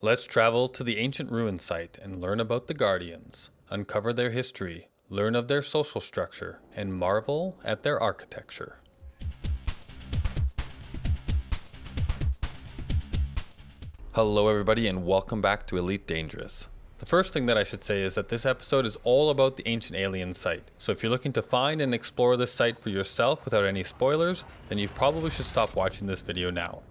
Let's travel to the ancient ruin site and learn about the Guardians, uncover their history, learn of their social structure, and marvel at their architecture. Hello everybody and welcome back to Elite Dangerous. The first thing that I should say is that this episode is all about the ancient alien site. So if you're looking to find and explore this site for yourself without any spoilers, then you probably should stop watching this video now.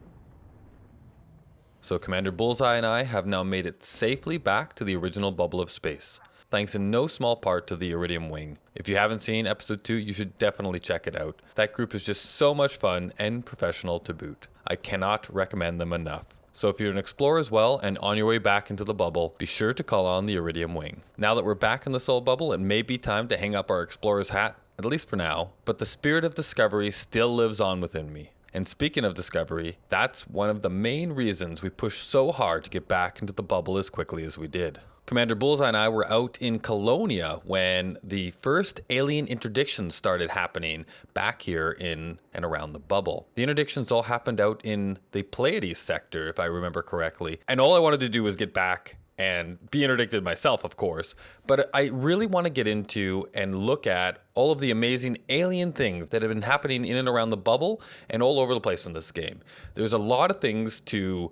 So Commander Bullseye and I have now made it safely back to the original bubble of space, thanks in no small part to the Iridium Wing. If you haven't seen episode 2, you should definitely check it out. That group is just so much fun and professional to boot. I cannot recommend them enough. So if you're an explorer as well and on your way back into the bubble, be sure to call on the Iridium Wing. Now that we're back in the soul bubble, it may be time to hang up our explorer's hat, at least for now, but the spirit of discovery still lives on within me. And speaking of discovery, that's one of the main reasons we pushed so hard to get back into the bubble as quickly as we did. Commander Bullseye and I were out in Colonia when the first alien interdictions started happening back here in and around the bubble. The interdictions all happened out in the Pleiades sector, if I remember correctly. And all I wanted to do was get back and be interdicted myself, of course. But I really want to get into and look at all of the amazing alien things that have been happening in and around the bubble and all over the place in this game. There's a lot of things to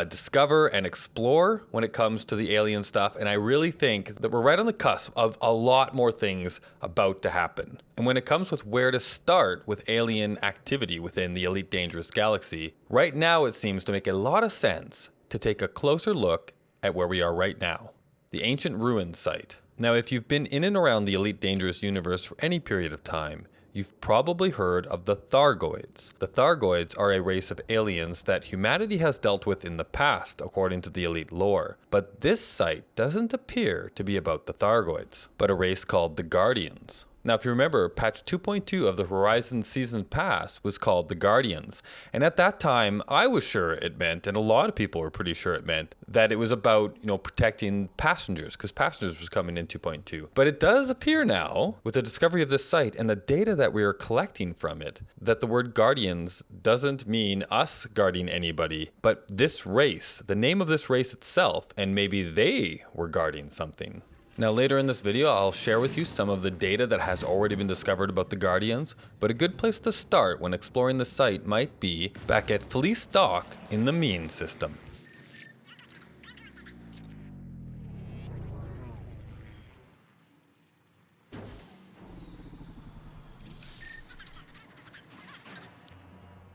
discover and explore when it comes to the alien stuff, and I really think that we're right on the cusp of a lot more things about to happen. And when it comes with where to start with alien activity within the Elite Dangerous galaxy, right now it seems to make a lot of sense to take a closer look at where we are right now, the ancient ruins site. Now, if you've been in and around the Elite Dangerous universe for any period of time, you've probably heard of the Thargoids. The Thargoids are a race of aliens that humanity has dealt with in the past, according to the Elite lore. But this site doesn't appear to be about the Thargoids, but a race called the Guardians. Now, if you remember, patch 2.2 of the Horizon Season Pass was called the Guardians. And at that time, I was sure it meant, and a lot of people were pretty sure it meant, that it was about, protecting passengers, because passengers was coming in 2.2. But it does appear now, with the discovery of this site and the data that we are collecting from it, that the word Guardians doesn't mean us guarding anybody, but this race, the name of this race itself, and maybe they were guarding something. Now later in this video, I'll share with you some of the data that has already been discovered about the Guardians, but a good place to start when exploring the site might be back at Fleece Dock in the Mean system.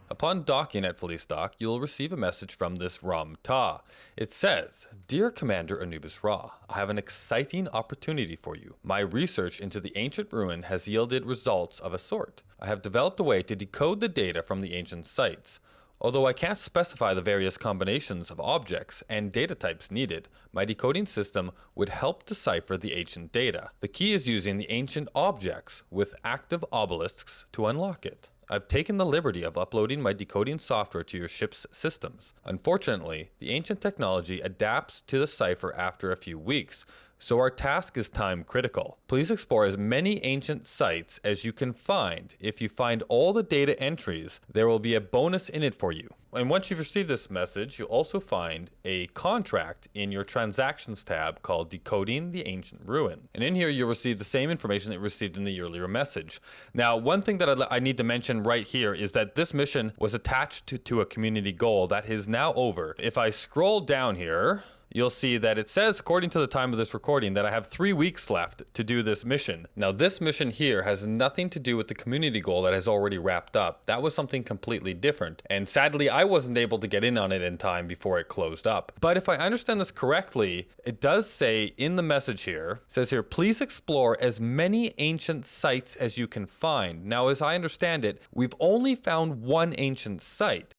Upon docking at Fleece Dock, you'll receive a message from this Ram-Ta. It says, "Dear Commander AnubizRa, I have an exciting opportunity for you. My research into the ancient ruin has yielded results of a sort. I have developed a way to decode the data from the ancient sites. Although I can't specify the various combinations of objects and data types needed, my decoding system would help decipher the ancient data. The key is using the ancient objects with active obelisks to unlock it. I've taken the liberty of uploading my decoding software to your ship's systems. Unfortunately, the ancient technology adapts to the cipher after a few weeks, so our task is time critical. Please explore as many ancient sites as you can find. If you find all the data entries, there will be a bonus in it for you." And once you've received this message, you'll also find a contract in your transactions tab called Decoding the Ancient Ruin. And in here, you'll receive the same information that you received in the earlier message. Now, one thing that I need to mention right here is that this mission was attached to a community goal that is now over. If I scroll down here, you'll see that it says, according to the time of this recording, that I have 3 weeks left to do this mission. Now, this mission here has nothing to do with the community goal that has already wrapped up. That was something completely different. And sadly, I wasn't able to get in on it in time before it closed up. But if I understand this correctly, it does say in the message here, it says here, "Please explore as many ancient sites as you can find." Now, as I understand it, we've only found one ancient site.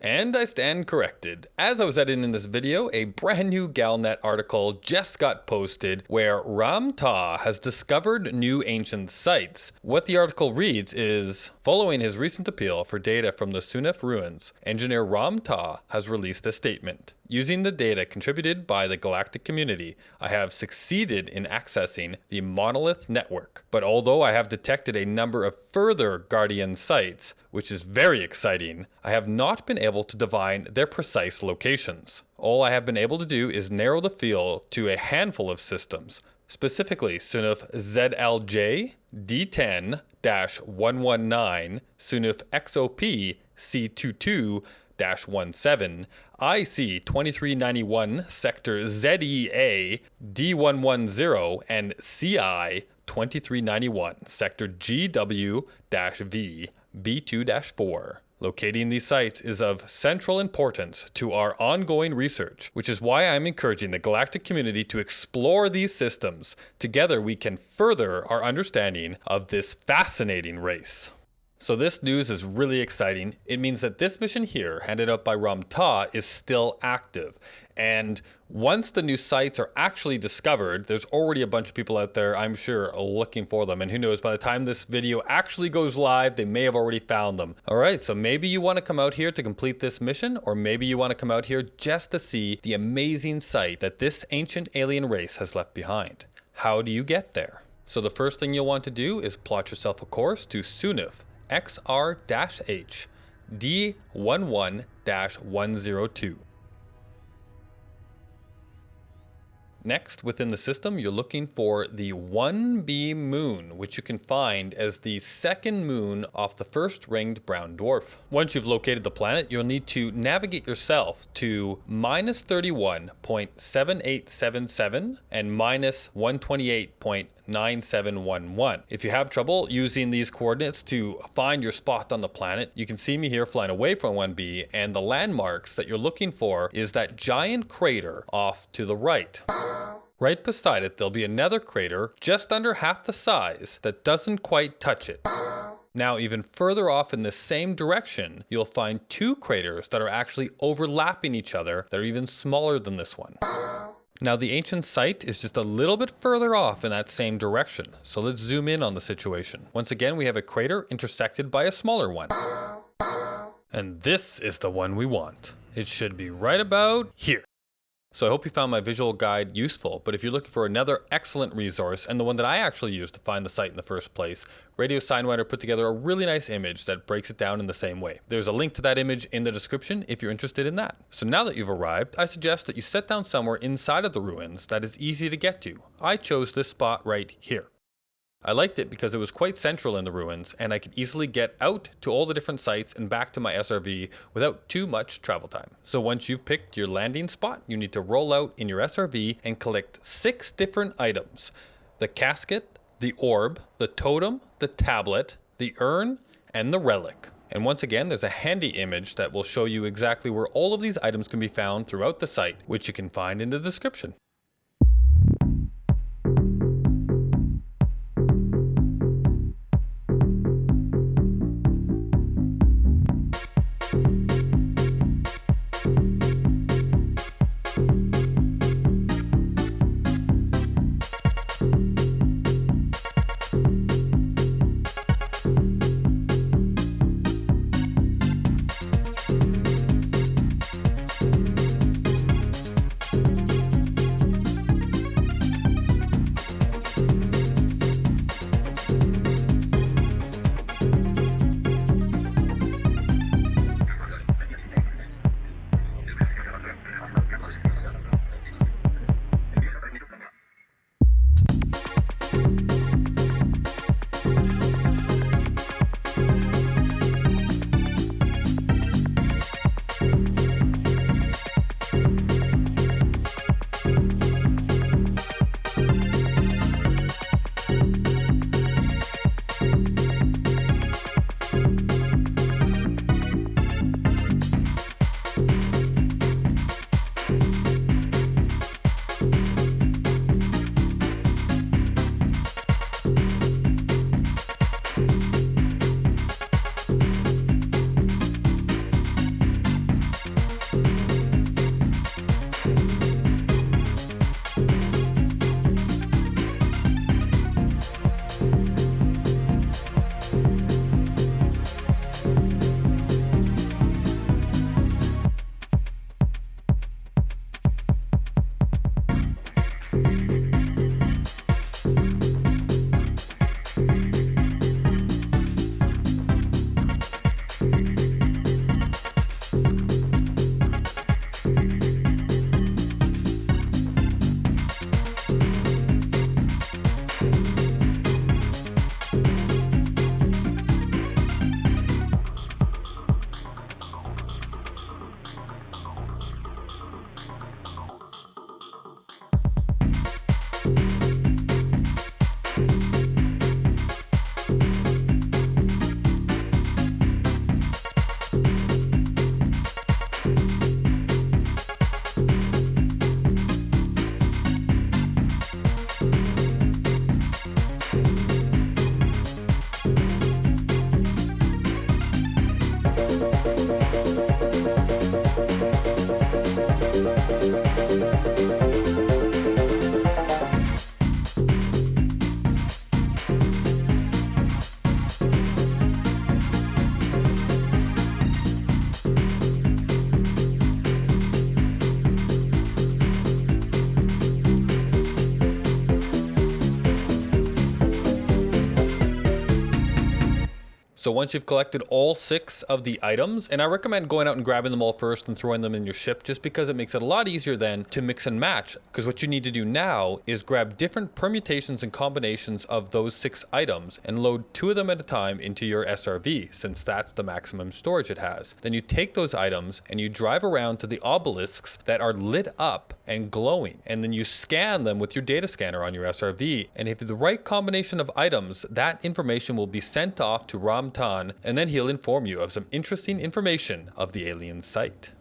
And I stand corrected. As I was editing this video, a brand new Galnet article just got posted where Ram-Ta has discovered new ancient sites. What the article reads is, Following his recent appeal for data from the Sunif ruins, engineer Ram Ta has released a statement. Using the data contributed by the Galactic community, I have succeeded in accessing the monolith network. But although I have detected a number of further Guardian sites, which is very exciting, I have not been able to divine their precise locations. All I have been able to do is narrow the field to a handful of systems, specifically Sunif ZLJ, D10-119, Sunif XOP C22-17, IC2391 Sector ZEA D110, and CI 2391 Sector GW-V B2-4. Locating these sites is of central importance to our ongoing research, which is why I'm encouraging the Galactic community to explore these systems. Together we can further our understanding of this fascinating race. So this news is really exciting. It means that this mission here, handed out by Ram Ta, is still active. And once the new sites are actually discovered, there's already a bunch of people out there, I'm sure, looking for them. And who knows, by the time this video actually goes live, they may have already found them. All right, so maybe you want to come out here to complete this mission, or maybe you want to come out here just to see the amazing site that this ancient alien race has left behind. How do you get there? So the first thing you'll want to do is plot yourself a course to Sunif XR-H D11-102. Next, within the system, you're looking for the 1B moon, which you can find as the second moon off the first ringed brown dwarf. Once you've located the planet, you'll need to navigate yourself to -31.7877 and -128.9711. If you have trouble using these coordinates to find your spot on the planet, you can see me here flying away from 1B, and the landmarks that you're looking for is that giant crater off to the right. Right beside it, there'll be another crater just under half the size that doesn't quite touch it. Now, even further off in the same direction, you'll find two craters that are actually overlapping each other that are even smaller than this one. Now, the ancient site is just a little bit further off in that same direction, so let's zoom in on the situation. Once again, we have a crater intersected by a smaller one. And this is the one we want. It should be right about here. So I hope you found my visual guide useful, but if you're looking for another excellent resource, and the one that I actually used to find the site in the first place, Radio Signwriter put together a really nice image that breaks it down in the same way. There's a link to that image in the description if you're interested in that. So now that you've arrived, I suggest that you set down somewhere inside of the ruins that is easy to get to. I chose this spot right here. I liked it because it was quite central in the ruins, and I could easily get out to all the different sites and back to my SRV without too much travel time. So once you've picked your landing spot, you need to roll out in your SRV and collect 6 different items: the casket, the orb, the totem, the tablet, the urn, and the relic. And once again, there's a handy image that will show you exactly where all of these items can be found throughout the site, which you can find in the description. So once you've collected all 6 of the items, and I recommend going out and grabbing them all first and throwing them in your ship, just because it makes it a lot easier then to mix and match. Because what you need to do now is grab different permutations and combinations of those 6 items and load 2 of them at a time into your SRV, since that's the maximum storage it has. Then you take those items and you drive around to the obelisks that are lit up and glowing, and then you scan them with your data scanner on your SRV, and if the right combination of items, that information will be sent off to Ramtan, and then he'll inform you of some interesting information of the alien site.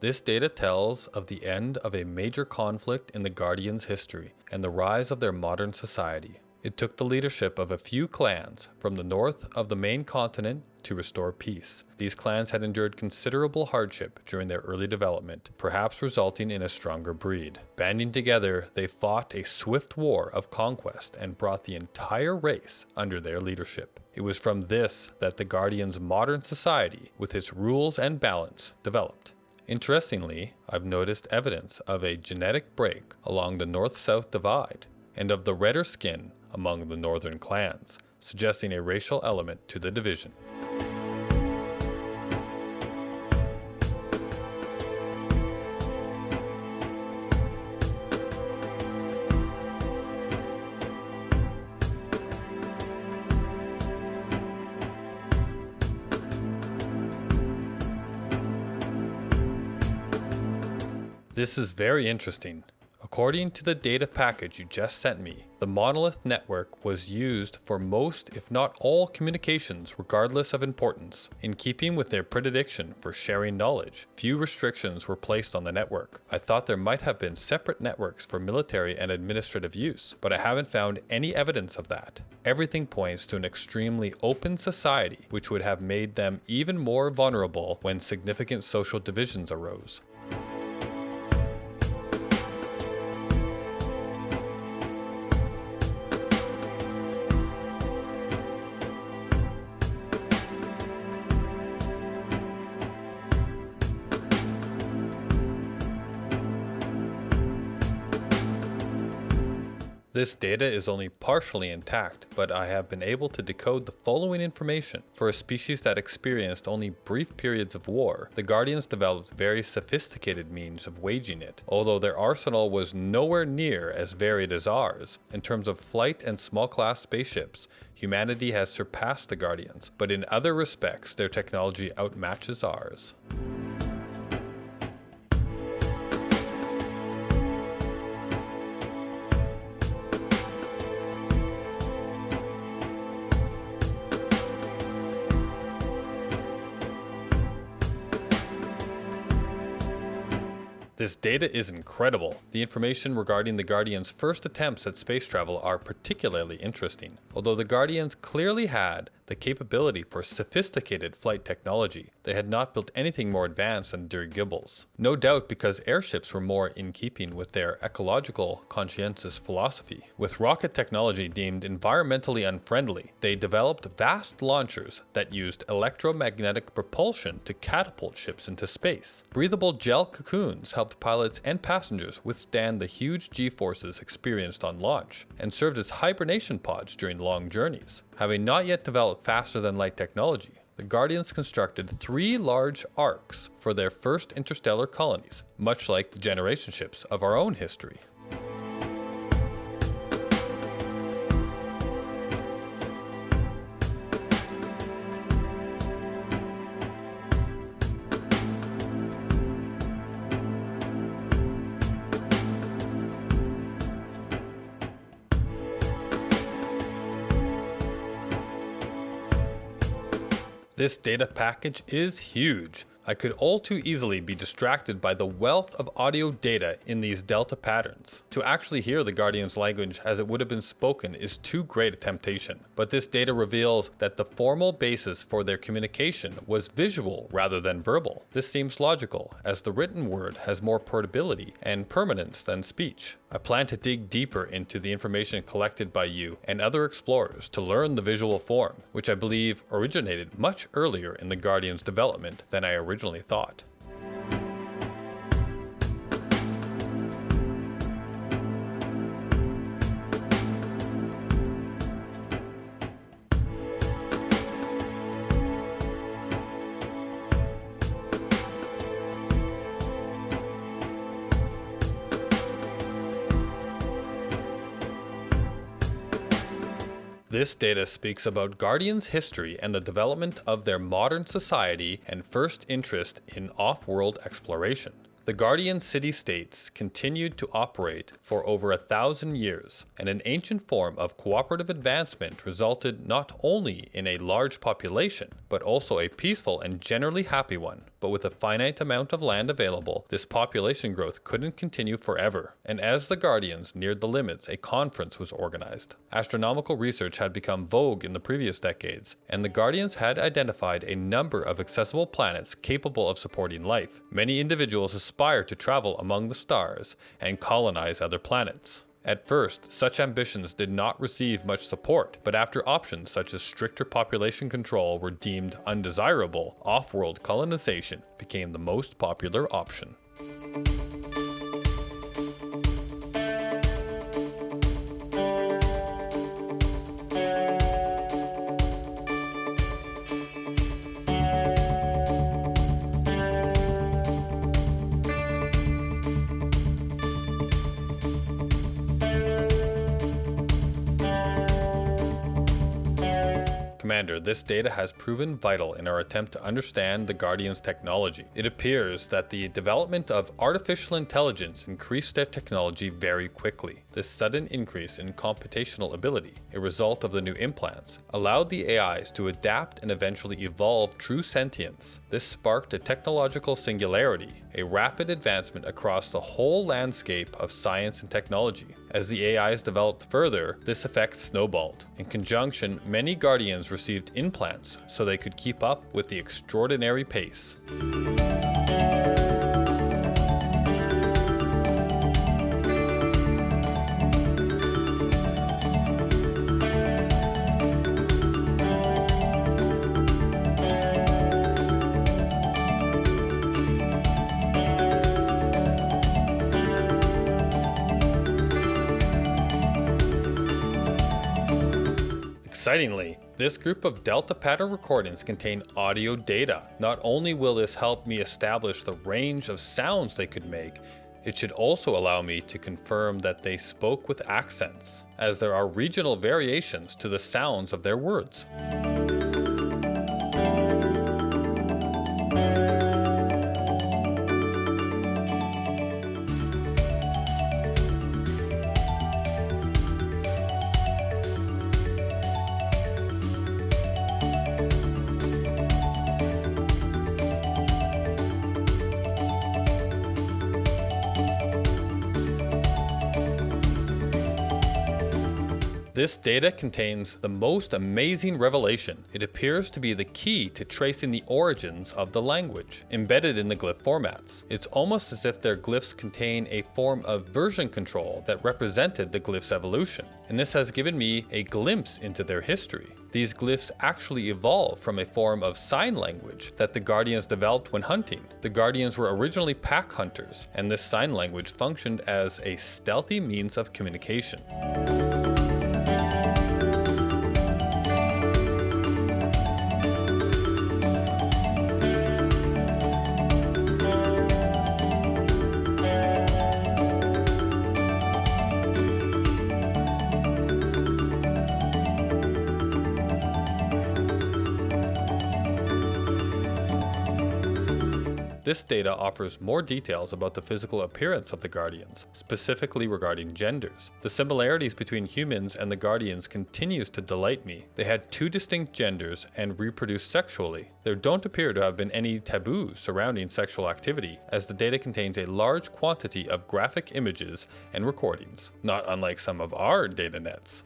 This data tells of the end of a major conflict in the Guardians' history and the rise of their modern society. It took the leadership of a few clans from the north of the main continent to restore peace. These clans had endured considerable hardship during their early development, perhaps resulting in a stronger breed. Banding together, they fought a swift war of conquest and brought the entire race under their leadership. It was from this that the Guardians' modern society, with its rules and balance, developed. Interestingly, I've noticed evidence of a genetic break along the north-south divide, and of the redder skin among the northern clans, suggesting a racial element to the division. This is very interesting. According to the data package you just sent me, the monolith network was used for most, if not all, communications regardless of importance. In keeping with their predilection for sharing knowledge, few restrictions were placed on the network. I thought there might have been separate networks for military and administrative use, but I haven't found any evidence of that. Everything points to an extremely open society, which would have made them even more vulnerable when significant social divisions arose. This data is only partially intact, but I have been able to decode the following information. For a species that experienced only brief periods of war, the Guardians developed very sophisticated means of waging it. Although their arsenal was nowhere near as varied as ours, in terms of flight and small-class spaceships, humanity has surpassed the Guardians, but in other respects their technology outmatches ours. This data is incredible. The information regarding the Guardians' first attempts at space travel are particularly interesting. Although the Guardians clearly had the capability for sophisticated flight technology, they had not built anything more advanced than dirigibles. No doubt because airships were more in keeping with their ecological, conscientious philosophy. With rocket technology deemed environmentally unfriendly, they developed vast launchers that used electromagnetic propulsion to catapult ships into space. Breathable gel cocoons helped pilots and passengers withstand the huge G-forces experienced on launch, and served as hibernation pods during long journeys. Having not yet developed faster-than-light technology, the Guardians constructed 3 large arcs for their first interstellar colonies, much like the generation ships of our own history. This data package is huge. I could all too easily be distracted by the wealth of audio data in these delta patterns. To actually hear the Guardian's language as it would have been spoken is too great a temptation, but this data reveals that the formal basis for their communication was visual rather than verbal. This seems logical, as the written word has more portability and permanence than speech. I plan to dig deeper into the information collected by you and other explorers to learn the visual form, which I believe originated much earlier in the Guardian's development than I originally thought. This data speaks about Guardians' history and the development of their modern society and first interest in off-world exploration. The Guardian city-states continued to operate for over 1,000 years, and an ancient form of cooperative advancement resulted not only in a large population, but also a peaceful and generally happy one. But with a finite amount of land available, this population growth couldn't continue forever, and as the Guardians neared the limits, a conference was organized. Astronomical research had become vogue in the previous decades, and the Guardians had identified a number of accessible planets capable of supporting life. Many individuals aspired to travel among the stars and colonize other planets. At first, such ambitions did not receive much support, but after options such as stricter population control were deemed undesirable, off-world colonization became the most popular option. Commander, this data has proven vital in our attempt to understand the Guardians' technology. It appears that the development of artificial intelligence increased their technology very quickly. This sudden increase in computational ability, a result of the new implants, allowed the AIs to adapt and eventually evolve true sentience. This sparked a technological singularity, a rapid advancement across the whole landscape of science and technology. As the AIs developed further, this effect snowballed. In conjunction, many Guardians received implants so they could keep up with the extraordinary pace. Excitingly, this group of delta pattern recordings contain audio data. Not only will this help me establish the range of sounds they could make, it should also allow me to confirm that they spoke with accents, as there are regional variations to the sounds of their words. This data contains the most amazing revelation. It appears to be the key to tracing the origins of the language, embedded in the glyph formats. It's almost as if their glyphs contain a form of version control that represented the glyph's evolution, and this has given me a glimpse into their history. These glyphs actually evolved from a form of sign language that the Guardians developed when hunting. The Guardians were originally pack hunters, and this sign language functioned as a stealthy means of communication. This data offers more details about the physical appearance of the Guardians, specifically regarding genders. The similarities between humans and the Guardians continues to delight me. They had two distinct genders and reproduced sexually. There don't appear to have been any taboos surrounding sexual activity, as the data contains a large quantity of graphic images and recordings, not unlike some of our data nets.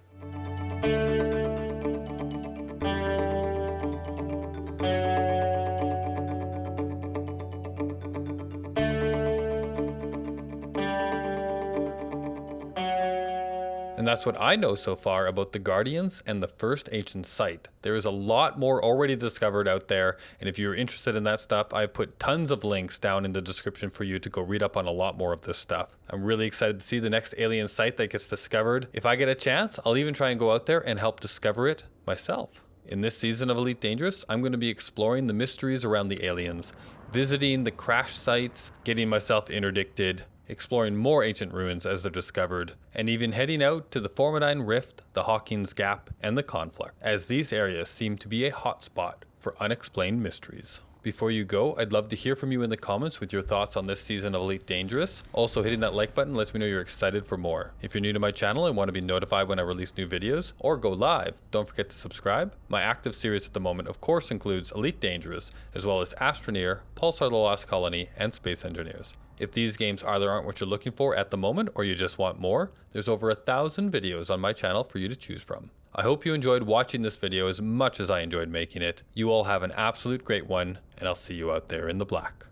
And that's what I know so far about the Guardians and the first ancient site. There is a lot more already discovered out there, and if you're interested in that stuff, I've put tons of links down in the description for you to go read up on a lot more of this stuff. I'm really excited to see the next alien site that gets discovered. If I get a chance, I'll even try and go out there and help discover it myself. In this season of Elite Dangerous, I'm going to be exploring the mysteries around the aliens, visiting the crash sites, getting myself interdicted, exploring more ancient ruins as they're discovered, and even heading out to the Formidine Rift, the Hawkins Gap, and the Conflict, as these areas seem to be a hotspot for unexplained mysteries. Before you go, I'd love to hear from you in the comments with your thoughts on this season of Elite Dangerous. Also, hitting that like button lets me know you're excited for more. If you're new to my channel and want to be notified when I release new videos or go live, don't forget to subscribe. My active series at the moment of course includes Elite Dangerous, as well as Astroneer, Pulsar the Lost Colony, and Space Engineers. If these games either aren't what you're looking for at the moment or you just want more, there's over 1,000 videos on my channel for you to choose from. I hope you enjoyed watching this video as much as I enjoyed making it. You all have an absolute great one, and I'll see you out there in the black.